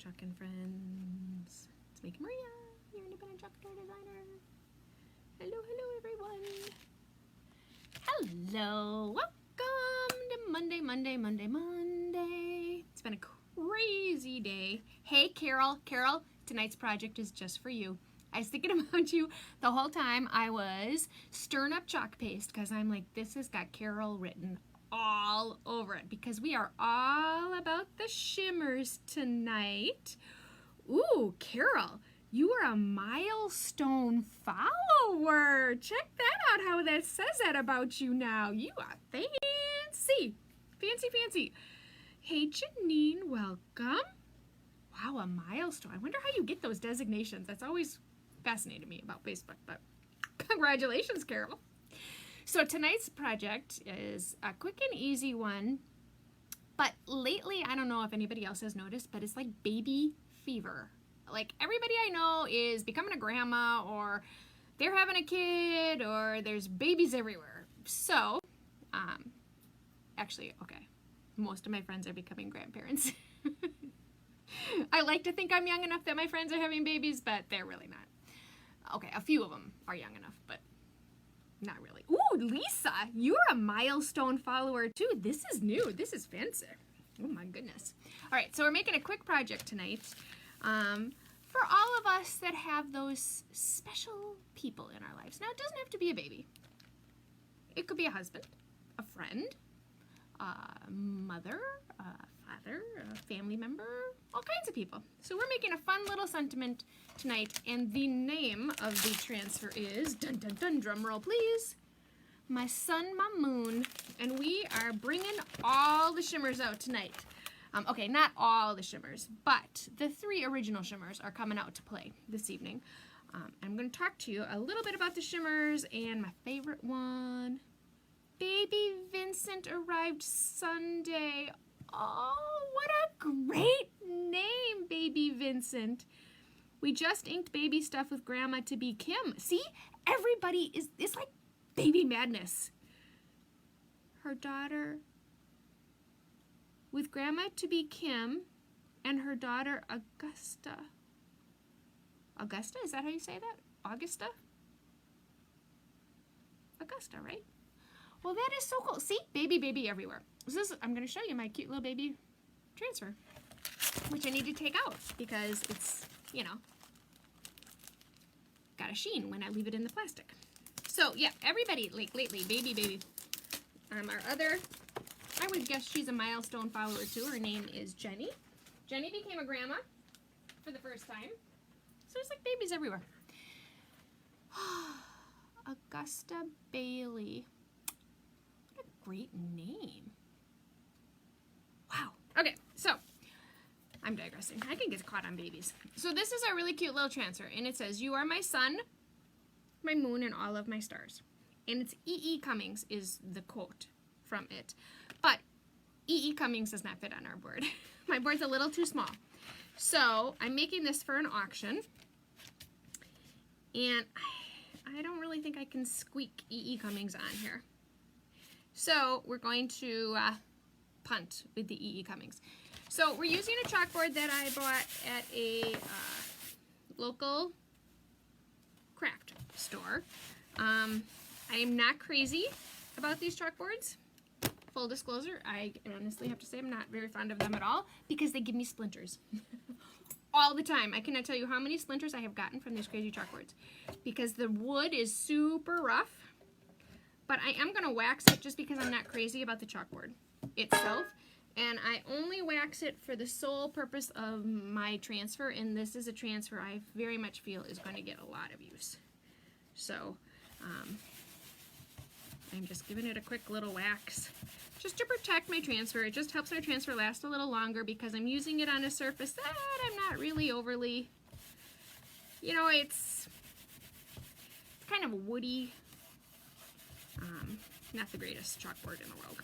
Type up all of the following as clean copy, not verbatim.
Chuck and Friends. It's me, Maria, your independent Chalk Couture designer. Hello, hello, everyone. Hello, welcome to Monday. It's been a crazy day. Hey, Carol, tonight's project is just for you. I was thinking about you the whole time I was stirring up chalk paste because I'm like, this has got Carol written all over it because we are all about the shimmers tonight. Ooh, Carol, you are a milestone follower. Check that out, how that says that about you now. You are fancy. Hey, Janine, welcome. Wow, a milestone. I wonder how you get those designations. That's always fascinated me about Facebook, but congratulations, Carol. So tonight's project is a quick and easy one, but lately, I don't know if anybody else has noticed, but it's like baby fever. Like everybody I know is becoming a grandma, or they're having a kid, or there's babies everywhere. So, actually, okay, most of my friends are becoming grandparents. I like to think I'm young enough that my friends are having babies, but they're really not. Okay, a few of them are young enough, but not really. Ooh, Lisa, you're a milestone follower too. This is new. This is fancy. Oh my goodness. All right, so we're making a quick project tonight for all of us that have those special people in our lives. Now, it doesn't have to be a baby. It could be a husband, a friend, a mother, a father, a family member, all kinds of people. So we're making a fun little sentiment tonight, and the name of the transfer is, dun dun dun, drum roll please, My Sun, My Moon, and we are bringing all the shimmers out tonight. Okay, not all the shimmers, but the 3 original shimmers are coming out to play this evening. I'm going to talk to you a little bit about the shimmers and my favorite one. Baby Vincent arrived Sunday. Oh, what a great name, Baby Vincent. We just inked baby stuff with Grandma to be Kim. See, everybody it's like baby madness. Her daughter with Grandma to be Kim and her daughter Augusta. Augusta, is that how you say that? Augusta, right? Well, that is so cool. See, baby everywhere. So I'm going to show you my cute little baby transfer, which I need to take out because it's, you know, got a sheen when I leave it in the plastic. So yeah, everybody, like lately, baby. Our other, I would guess she's a milestone follower too. Her name is Jenny. Jenny became a grandma for the first time. So there's like babies everywhere. Augusta Bailey. What a great name. Wow. Okay, so I'm digressing. I can get caught on babies. So this is a really cute little transfer, and it says, "You are my sun, my moon, and all of my stars." And it's E.E. Cummings is the quote from it. But E.E. Cummings does not fit on our board. My board's a little too small. So I'm making this for an auction. And I don't really think I can squeak E.E. Cummings on here. So we're going to punt with the E.E. Cummings. So we're using a chalkboard that I bought at a local craft store. I am not crazy about these chalkboards. Full disclosure, I honestly have to say I'm not very fond of them at all because they give me splinters. All the time. I cannot tell you how many splinters I have gotten from these crazy chalkboards because the wood is super rough. But I am going to wax it just because I'm not crazy about the chalkboard itself. And I only wax it for the sole purpose of my transfer, and this is a transfer I very much feel is going to get a lot of use. So, I'm just giving it a quick little wax just to protect my transfer. It just helps my transfer last a little longer because I'm using it on a surface that I'm not really overly, you know, it's kind of a woody, not the greatest chalkboard in the world.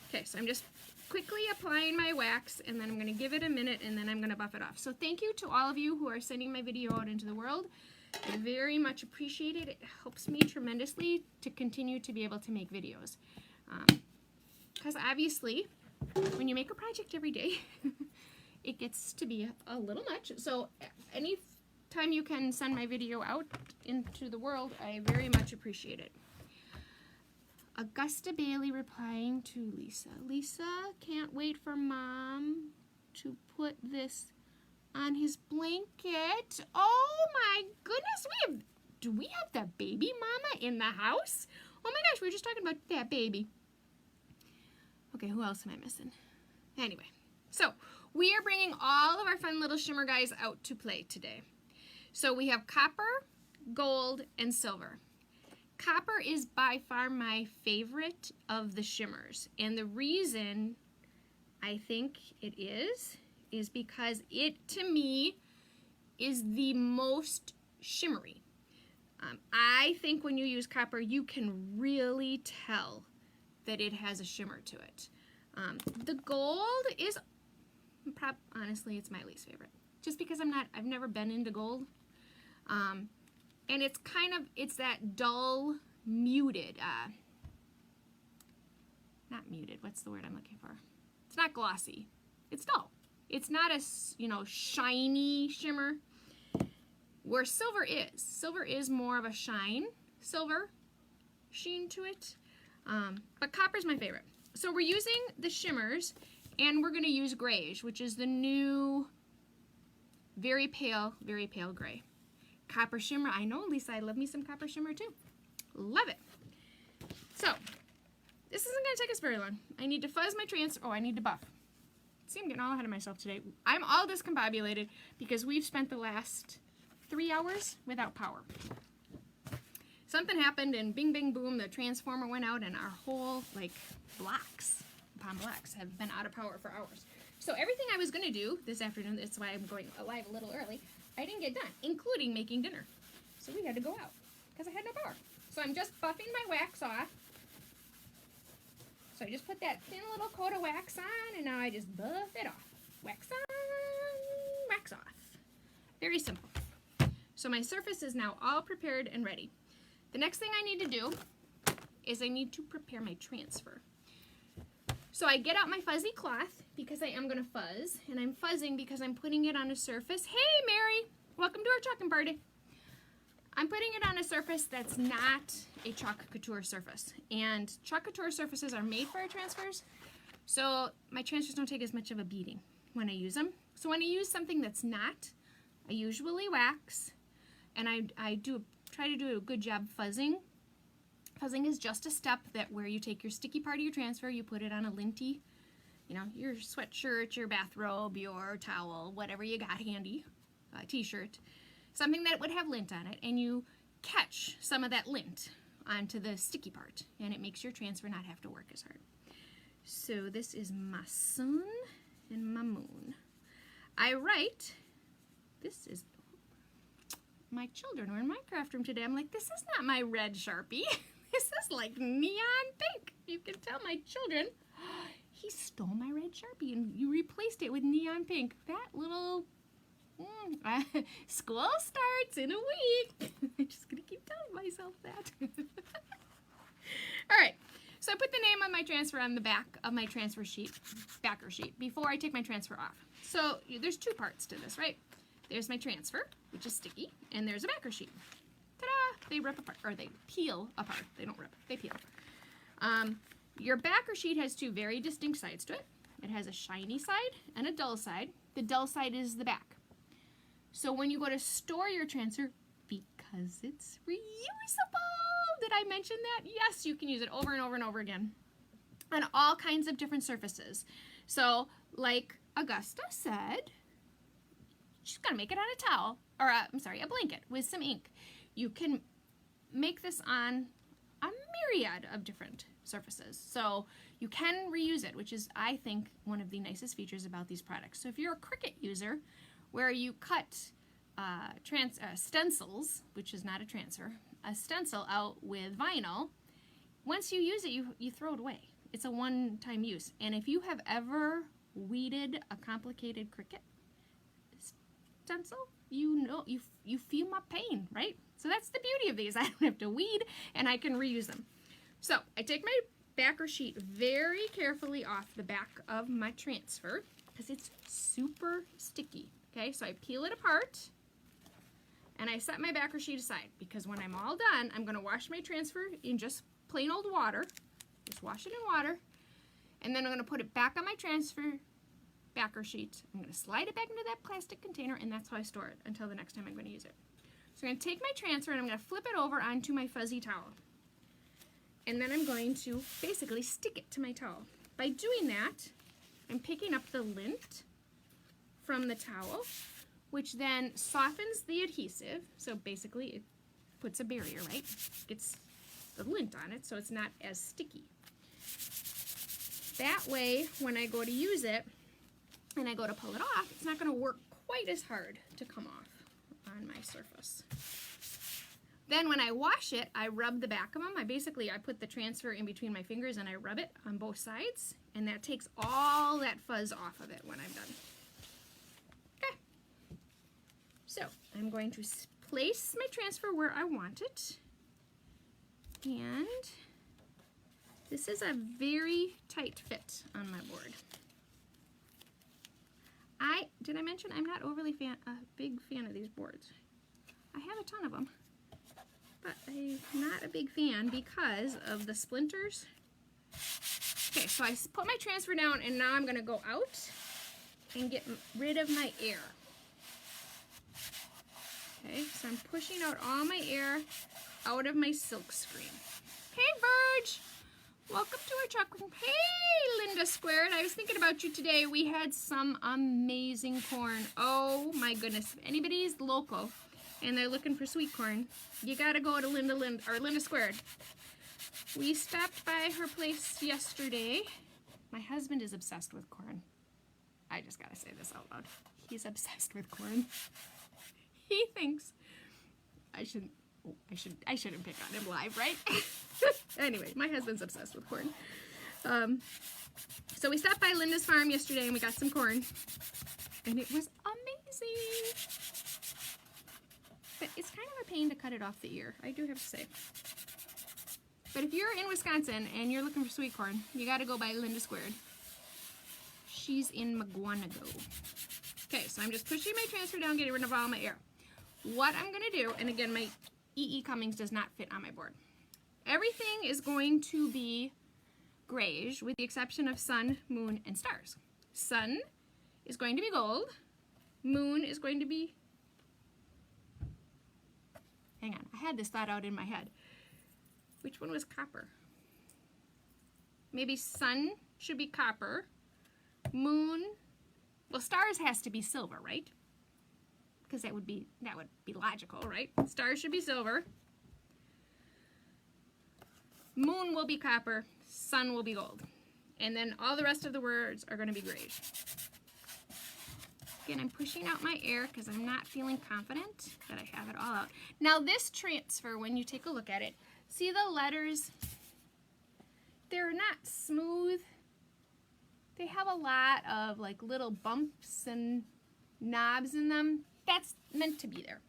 Okay, so I'm just quickly applying my wax, and then I'm going to give it a minute, and then I'm going to buff it off. So thank you to all of you who are sending my video out into the world. I very much appreciate it. It helps me tremendously to continue to be able to make videos. Because obviously, when you make a project every day, it gets to be a little much. So any time you can send my video out into the world, I very much appreciate it. Augusta Bailey replying to Lisa. Lisa can't wait for Mom to put this on his blanket. Oh my goodness, do we have the baby mama in the house? Oh my gosh, we were just talking about that baby. Okay, who else am I missing? Anyway, so we are bringing all of our fun little shimmer guys out to play today. So we have copper, gold, and silver. Copper is by far my favorite of the shimmers, and the reason I think it is because it, to me, is the most shimmery. I think when you use copper, you can really tell that it has a shimmer to it. The gold is, honestly, it's my least favorite. Just because I've never been into gold. And it's that dull, muted, not muted, what's the word I'm looking for? It's not glossy, it's dull. It's not a, shiny shimmer. Where silver is more of a silver sheen to it. But copper's my favorite. So we're using the shimmers, and we're gonna use grayish, which is the new very pale gray. Copper shimmer, I know, Lisa, I love me some copper shimmer too. Love it. So, this isn't gonna take us very long. I need to fuzz my I need to buff. See, I'm getting all ahead of myself today. I'm all discombobulated because we've spent the last 3 hours without power. Something happened and bing, bing, boom, the transformer went out and our whole, blocks upon blocks have been out of power for hours. So everything I was gonna do this afternoon, that's why I'm going live a little early, I didn't get done, including making dinner. So we had to go out because I had no power. So I'm just buffing my wax off. So I just put that thin little coat of wax on, and now I just buff it off. Wax on, wax off. Very simple. So my surface is now all prepared and ready. The next thing I need to do is I need to prepare my transfer. So I get out my fuzzy cloth because I am going to fuzz, and I'm fuzzing because I'm putting it on a surface. Hey Mary, welcome to our chalking party. I'm putting it on a surface that's not a Chalk Couture surface, and Chalk Couture surfaces are made for our transfers, so my transfers don't take as much of a beating when I use them. So when I use something that's not, I usually wax, and I try to do a good job fuzzing. Fuzzing is just a step where you take your sticky part of your transfer, you put it on a linty, your sweatshirt, your bathrobe, your towel, whatever you got handy, t-shirt, something that would have lint on it, and you catch some of that lint onto the sticky part, and it makes your transfer not have to work as hard. So this is my sun and my moon. This is, my children were in Minecraft room today. I'm like, this is not my red Sharpie. This is like neon pink. You can tell my children, he stole my red Sharpie and you replaced it with neon pink. That little, school starts in a week. I'm just gonna keep telling myself that. All right, so I put the name of my transfer on the back of my transfer sheet, backer sheet, before I take my transfer off. So there's two parts to this, right? There's my transfer, which is sticky, and there's a backer sheet. Ta-da! They rip apart, or they peel apart. They don't rip, they peel. Your backer sheet has two very distinct sides to it. It has a shiny side and a dull side. The dull side is the back. So when you go to store your transfer, because it's reusable, did I mention that? Yes, you can use it over and over and over again on all kinds of different surfaces. So like Augusta said, she's gonna make it on a towel, or a blanket with some ink. You can make this on a myriad of different surfaces. So you can reuse it, which is, I think, one of the nicest features about these products. So if you're a Cricut user, where you cut stencils, which is not a transfer, a stencil out with vinyl, once you use it, you throw it away. It's a one-time use. And if you have ever weeded a complicated Cricut stencil, you feel my pain, right? So that's the beauty of these. I don't have to weed, and I can reuse them. So I take my backer sheet very carefully off the back of my transfer, because it's super super sticky. Okay, so I peel it apart and I set my backer sheet aside because when I'm all done, I'm gonna wash my transfer in just plain old water. Just wash it in water. And then I'm gonna put it back on my transfer backer sheet. I'm gonna slide it back into that plastic container, and that's how I store it until the next time I'm gonna use it. So I'm gonna take my transfer and I'm gonna flip it over onto my fuzzy towel. And then I'm going to basically stick it to my towel. By doing that, I'm picking up the lint from the towel, which then softens the adhesive. So basically it puts a barrier, right? Gets the lint on it so it's not as sticky. That way, when I go to use it and I go to pull it off, it's not going to work quite as hard to come off on my surface. Then when I wash it, I rub the back of them. I put the transfer in between my fingers and I rub it on both sides, and that takes all that fuzz off of it when I'm done. Okay. So I'm going to place my transfer where I want it, and this is a very tight fit on my board. Did I mention I'm not overly a big fan of these boards? I have a ton of them, but I'm not a big fan because of the splinters. Okay, so I put my transfer down, and now I'm going to go out and get rid of my air. Okay, so I'm pushing out all my air out of my silk screen. Hey, Verge! Welcome to our chocolate. Hey, Linda Squared. I was thinking about you today. We had some amazing corn. Oh my goodness. If anybody's local and they're looking for sweet corn, you gotta go to Linda Squared. We stopped by her place yesterday. My husband is obsessed with corn. I just gotta say this out loud. He's obsessed with corn. He thinks I shouldn't pick on him live, right? Anyway, my husband's obsessed with corn. So we stopped by Linda's farm yesterday and we got some corn. And it was amazing. But it's kind of a pain to cut it off the ear, I do have to say. But if you're in Wisconsin and you're looking for sweet corn, you gotta go by Linda Squared. She's in McGuanago. Okay, so I'm just pushing my transfer down, getting rid of all my air. What I'm gonna do, and again, my E.E. Cummings does not fit on my board. Everything is going to be grayish with the exception of sun, moon, and stars. Sun is going to be gold. Moon is going to be... Hang on, I had this thought out in my head. Which one was copper? Maybe sun should be copper. Moon... Well, stars has to be silver, right? Because that would be logical, right? Stars should be silver. Moon will be copper, sun will be gold. And then all the rest of the words are going to be grayish. Again, I'm pushing out my air because I'm not feeling confident that I have it all out. Now this transfer, when you take a look at it, see the letters? They're not smooth. They have a lot of like little bumps and knobs in them. That's meant to be there.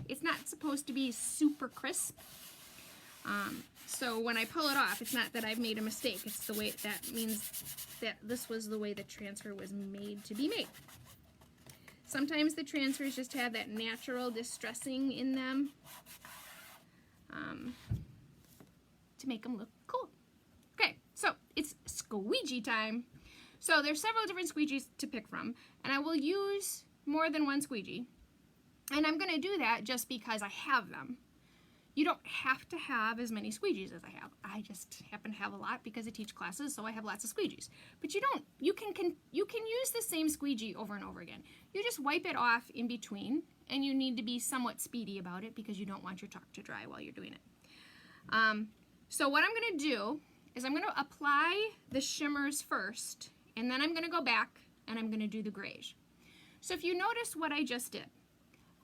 It's not supposed to be super crisp. So when I pull it off, it's not that I've made a mistake. It's the way that means that this was the way the transfer was made to be made. Sometimes the transfers just have that natural distressing in them to make them look cool. Okay, so it's squeegee time. So there's several different squeegees to pick from, and I will use more than one squeegee. And I'm going to do that just because I have them. You don't have to have as many squeegees as I have. I just happen to have a lot because I teach classes, so I have lots of squeegees. But you can use the same squeegee over and over again. You just wipe it off in between, and you need to be somewhat speedy about it because you don't want your chalk to dry while you're doing it. So what I'm going to do is I'm going to apply the shimmers first, and then I'm going to go back and I'm going to do the grayish. So if you notice what I just did,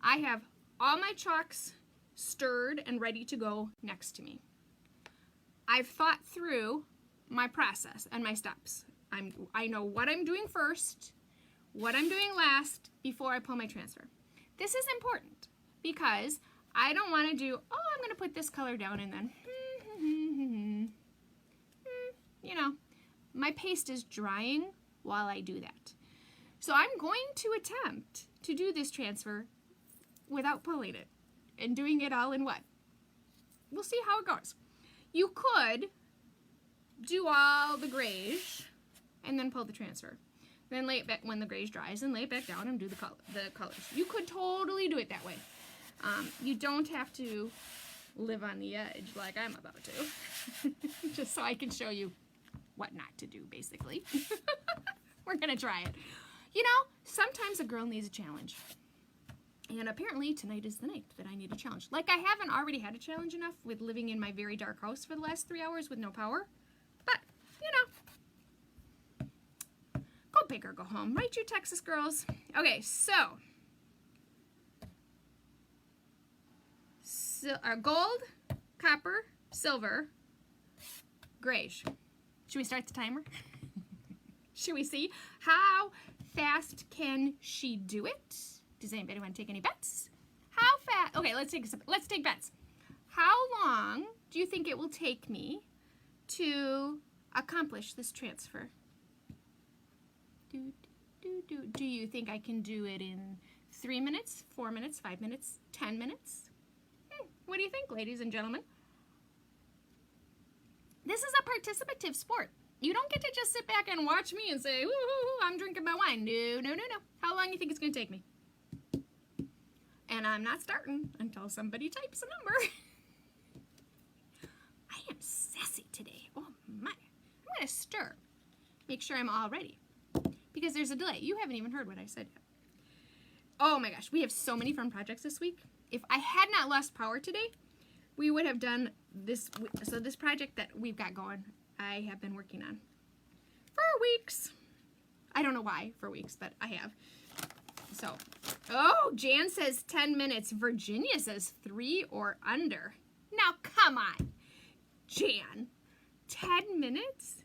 I have all my chalks stirred and ready to go next to me. I've thought through my process and my steps. I know what I'm doing first, what I'm doing last before I pull my transfer. This is important because I don't want to do, oh, I'm going to put this color down and then, you know, my paste is drying while I do that. So I'm going to attempt to do this transfer without pulling it and doing it all in one. We'll see how it goes. You could do all the grays and then pull the transfer. Then lay it back when the grays dries and lay it back down and do the colors. You could totally do it that way. You don't have to live on the edge like I'm about to. Just so I can show you what not to do, basically. We're gonna try it. You know, sometimes a girl needs a challenge. And apparently tonight is the night that I need a challenge. Like, I haven't already had a challenge enough with living in my very dark house for the last 3 hours with no power. But, you know, go big or go home. Right, you Texas girls? Okay, so gold, copper, silver, grayish. Should we start the timer? Should we see how fast can she do it? Does anybody want to take any bets? How fast? Okay, let's take bets. How long do you think it will take me to accomplish this transfer? Do you think I can do it in 3 minutes, 4 minutes, 5 minutes, 10 minutes? What do you think, ladies and gentlemen? This is a participative sport. You don't get to just sit back and watch me and say, "Woo, I'm drinking my wine." No, no, no, no. How long do you think it's going to take me? And I'm not starting until somebody types a number. I am sassy today. Oh my. I'm going to stir. Make sure I'm all ready. Because there's a delay. You haven't even heard what I said yet. Oh my gosh. We have so many fun projects this week. If I had not lost power today, we would have done this. So this project that we've got going, I have been working on for weeks. I don't know why for weeks, but I have. So, oh, Jan says 10 minutes. Virginia says 3 or under. Now, come on, Jan. 10 minutes?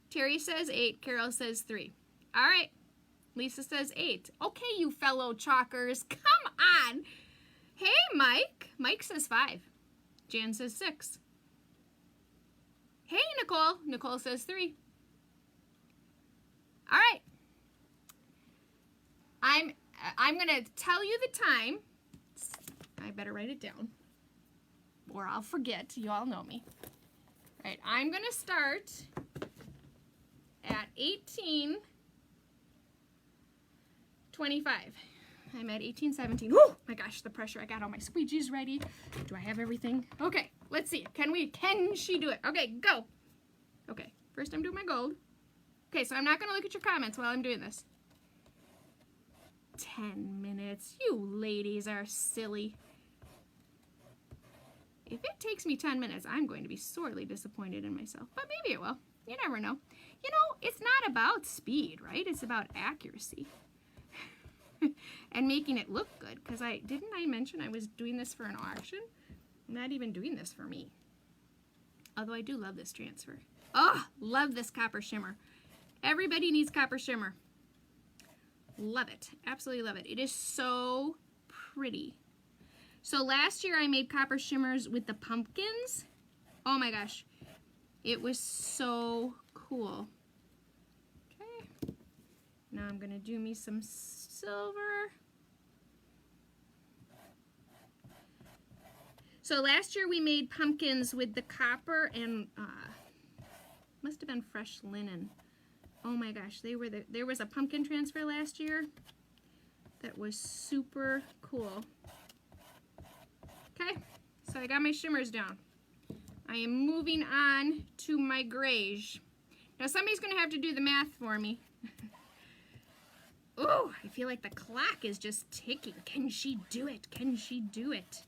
Terry says 8. Carol says 3. All right. Lisa says 8. Okay, you fellow chalkers. Come on. Hey, Mike. Mike says 5. Jan says 6. Hey, Nicole. Nicole says 3. All right. I'm going to tell you the time. I better write it down or I'll forget. You all know me. All right, I'm going to start at 18:25. I'm at 18:17. Woo! My gosh, the pressure. I got all my squeegees ready. Do I have everything? Okay, let's see. Can she do it? Okay, go. Okay, first I'm doing my gold. Okay, so I'm not going to look at your comments while I'm doing this. 10 minutes. You ladies are silly. If it takes me 10 minutes, I'm going to be sorely disappointed in myself. But maybe it will. You never know. You know, it's not about speed, right? It's about accuracy. And making it look good. Because didn't I mention I was doing this for an auction? I'm not even doing this for me. Although I do love this transfer. Oh, love this copper shimmer. Everybody needs copper shimmer. Love it. Absolutely love it. It is so pretty. So last year I made copper shimmers with the pumpkins. Oh my gosh. It was so cool. Okay. Now I'm going to do me some silver. So last year we made pumpkins with the copper and must have been fresh linen. Oh my gosh, there was a pumpkin transfer last year that was super cool. Okay, so I got my shimmers down. I am moving on to my grays. Now somebody's going to have to do the math for me. Oh, I feel like the clock is just ticking. Can she do it? Can she do it?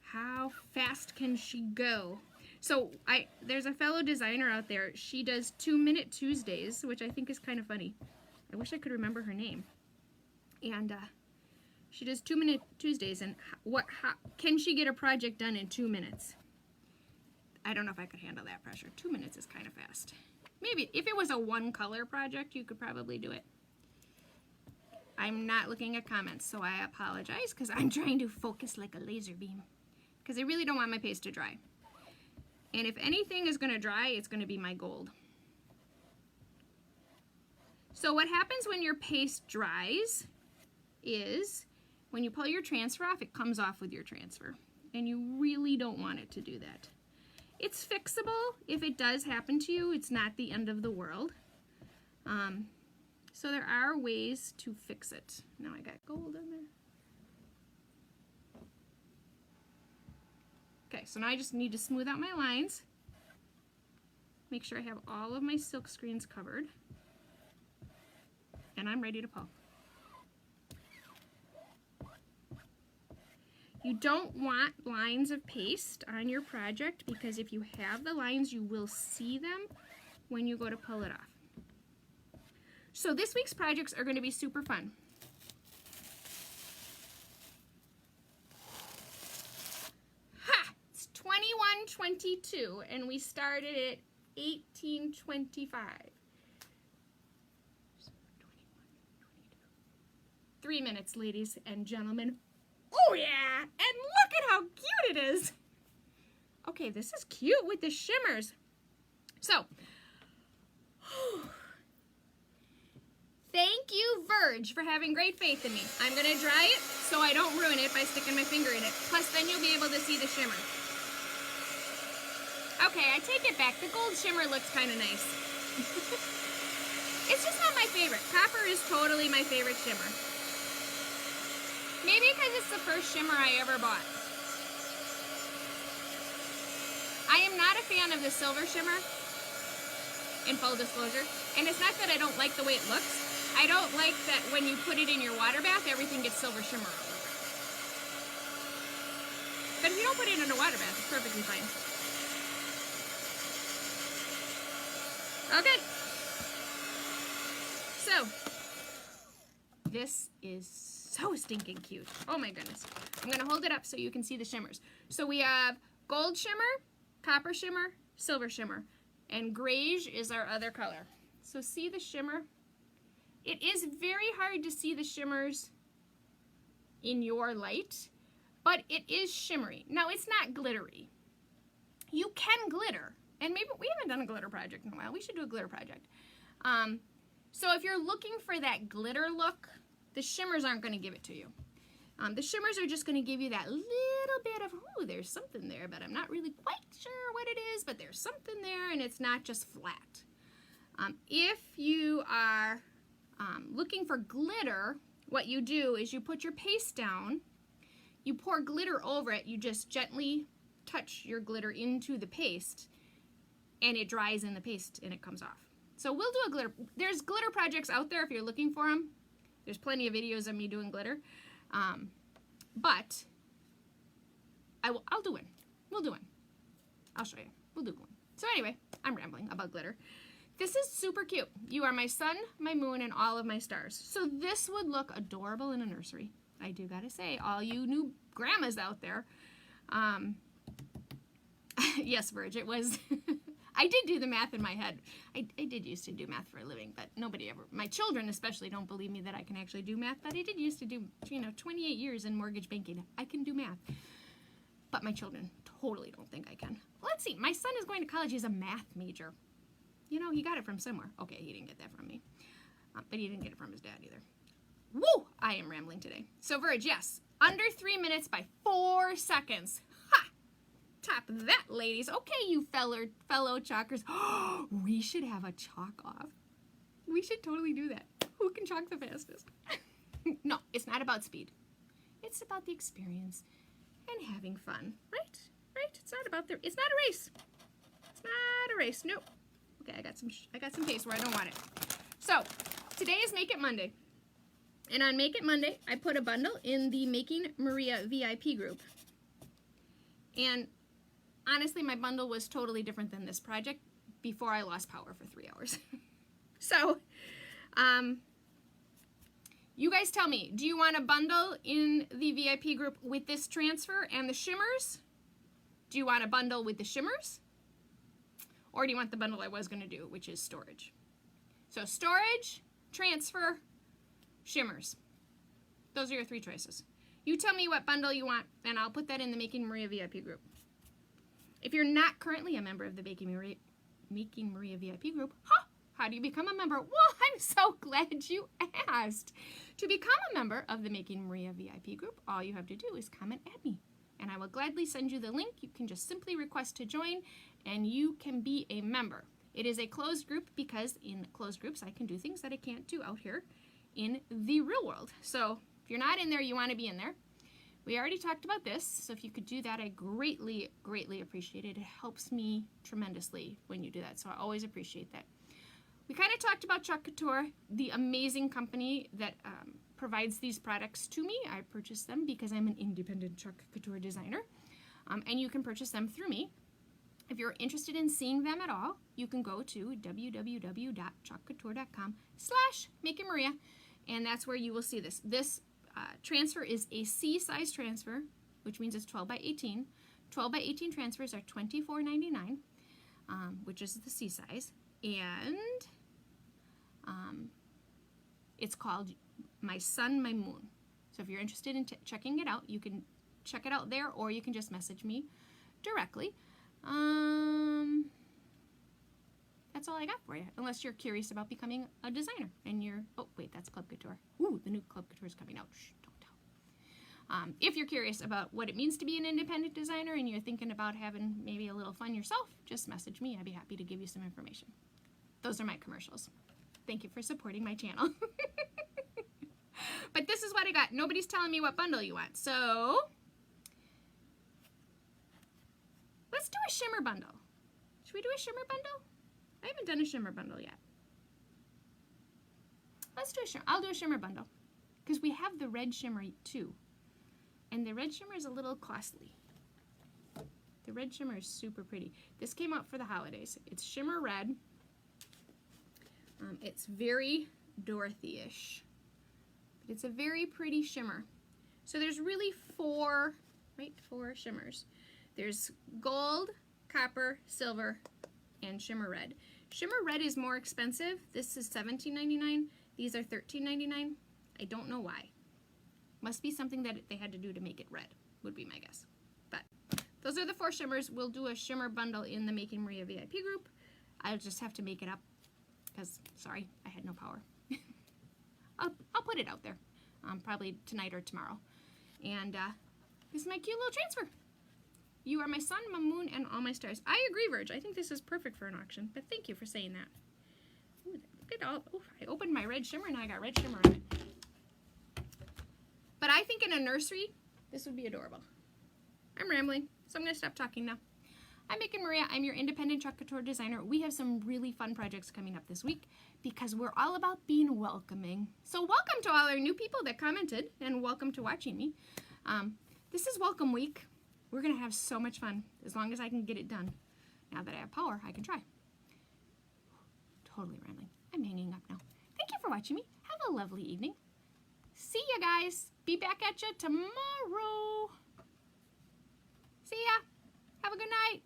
How fast can she go? So there's a fellow designer out there. She does 2-minute Tuesdays, which I think is kind of funny. I wish I could remember her name. And she does 2-minute Tuesdays. And how can she get a project done in 2 minutes? I don't know if I could handle that pressure. 2 minutes is kind of fast. Maybe if it was a one-color project, you could probably do it. I'm not looking at comments, so I apologize because I'm trying to focus like a laser beam. Because I really don't want my paste to dry. And if anything is going to dry, it's going to be my gold. So what happens when your paste dries is when you pull your transfer off, it comes off with your transfer. And you really don't want it to do that. It's fixable. If it does happen to you, it's not the end of the world. So there are ways to fix it. Now I got gold in there. Okay, so now I just need to smooth out my lines. Make sure I have all of my silk screens covered. And I'm ready to pull. You don't want lines of paste on your project because if you have the lines, you will see them when you go to pull it off. So this week's projects are going to be super fun. Ha! It's 21:22 and we started at 18:25. 3 minutes, ladies and gentlemen. Oh yeah! And look at how cute it is! Okay, this is cute with the shimmers. So, thank you, Verge, for having great faith in me. I'm going to dry it so I don't ruin it by sticking my finger in it. Plus, then you'll be able to see the shimmer. Okay, I take it back. The gold shimmer looks kind of nice. It's just not my favorite. Copper is totally my favorite shimmer. Maybe because it's the first shimmer I ever bought. I am not a fan of the silver shimmer, in full disclosure. And it's not that I don't like the way it looks. I don't like that when you put it in your water bath, everything gets silver shimmer all over. But if you don't put it in a water bath, it's perfectly fine. Okay. So, this is so stinking cute. Oh my goodness. I'm going to hold it up so you can see the shimmers. So we have gold shimmer, copper shimmer, silver shimmer, and greige is our other color. So see the shimmer? It is very hard to see the shimmers in your light, but it is shimmery. Now it's not glittery. You can glitter, and maybe we haven't done a glitter project in a while. We should do a glitter project. So if you're looking for that glitter look, the shimmers aren't going to give it to you. The shimmers are just going to give you that little bit of, oh, there's something there, but I'm not really quite sure what it is, but there's something there, and it's not just flat. If you are looking for glitter, what you do is you put your paste down, you pour glitter over it, you just gently touch your glitter into the paste, and it dries in the paste, and it comes off. So we'll do a glitter. There's glitter projects out there if you're looking for them. There's plenty of videos of me doing glitter, but I'll do one. We'll do one. I'll show you. We'll do one. So anyway, I'm rambling about glitter. This is super cute. You are my sun, my moon, and all of my stars. So this would look adorable in a nursery. I do gotta say, all you new grandmas out there. Yes, Virg, it was... I did do the math in my head. I did used to do math for a living, but nobody ever, my children especially, don't believe me that I can actually do math, but I did used to do, 28 years in mortgage banking. I can do math, but my children totally don't think I can. Let's see, my son is going to college. He's a math major. He got it from somewhere. Okay, he didn't get that from me, but he didn't get it from his dad either. Woo! I am rambling today. So, Virg, yes, under 3 minutes by 4 seconds. Top that, ladies. Okay, you fellow chalkers. We should have a chalk off. We should totally do that. Who can chalk the fastest? No, it's not about speed. It's about the experience and having fun, right? Right? It's not about it's not a race. It's not a race. Nope. Okay, I got some paste where I don't want it. So, today is Make It Monday. And on Make It Monday, I put a bundle in the Making Maria VIP group. And honestly, my bundle was totally different than this project before I lost power for 3 hours. So, you guys tell me, do you want a bundle in the VIP group with this transfer and the shimmers? Do you want a bundle with the shimmers? Or do you want the bundle I was going to do, which is storage? So, storage, transfer, shimmers. Those are your 3 choices. You tell me what bundle you want, and I'll put that in the Making Maria VIP group. If you're not currently a member of the Making Maria VIP group, How do you become a member? Well, I'm so glad you asked. To become a member of the Making Maria VIP group, all you have to do is comment at me, and I will gladly send you the link. You can just simply request to join, and you can be a member. It is a closed group because in closed groups, I can do things that I can't do out here in the real world. So if you're not in there, you want to be in there. We already talked about this, so if you could do that, I greatly, greatly appreciate it. It helps me tremendously when you do that, so I always appreciate that. We kind of talked about Chalk Couture, the amazing company that provides these products to me. I purchase them because I'm an independent Chalk Couture designer, and you can purchase them through me. If you're interested in seeing them at all, you can go to www.chalkcouture.com/makingmaria, and that's where you will see this. This transfer is a C size transfer, which means it's 12 by 18. 12 by 18 transfers are $24.99, which is the C size, and it's called My Sun, My Moon. So if you're interested in checking it out, you can check it out there, or you can just message me directly. That's all I got for you, unless you're curious about becoming a designer and you're, oh wait, that's Club Couture. Ooh, the new Club Couture is coming out. Shh, don't tell. If you're curious about what it means to be an independent designer and you're thinking about having maybe a little fun yourself, just message me. I'd be happy to give you some information. Those are my commercials. Thank you for supporting my channel. But this is what I got. Nobody's telling me what bundle you want, so let's do a shimmer bundle. Should we do a shimmer bundle? I haven't done a shimmer bundle yet. Let's do a shimmer. I'll do a shimmer bundle because we have the red shimmer too, and the red shimmer is a little costly. The red shimmer is super pretty. This came out for the holidays. It's shimmer red. It's very Dorothy-ish, but it's a very pretty shimmer. So there's really four shimmers. There's gold, copper, silver, and shimmer red. Shimmer red is more expensive. This is $17.99. These are $13.99. I don't know why. Must be something that they had to do to make it red, would be my guess. But those are the four shimmers. We'll do a shimmer bundle in the Making Maria VIP group. I'll just have to make it up because, sorry, I had no power. I'll put it out there probably tonight or tomorrow. And this is my cute little transfer. You are my sun, my moon, and all my stars. I agree, Virg. I think this is perfect for an auction, but thank you for saying that. Ooh, look at all, ooh, I opened my red shimmer and I got red shimmer on it. But I think in a nursery, this would be adorable. I'm rambling, so I'm going to stop talking now. I'm Making Maria. I'm your independent Chalk Couture designer. We have some really fun projects coming up this week because we're all about being welcoming. So welcome to all our new people that commented, and welcome to watching me. This is Welcome Week. We're going to have so much fun as long as I can get it done. Now that I have power, I can try. Totally rambling. I'm hanging up now. Thank you for watching me. Have a lovely evening. See ya, guys. Be back at you tomorrow. See ya. Have a good night.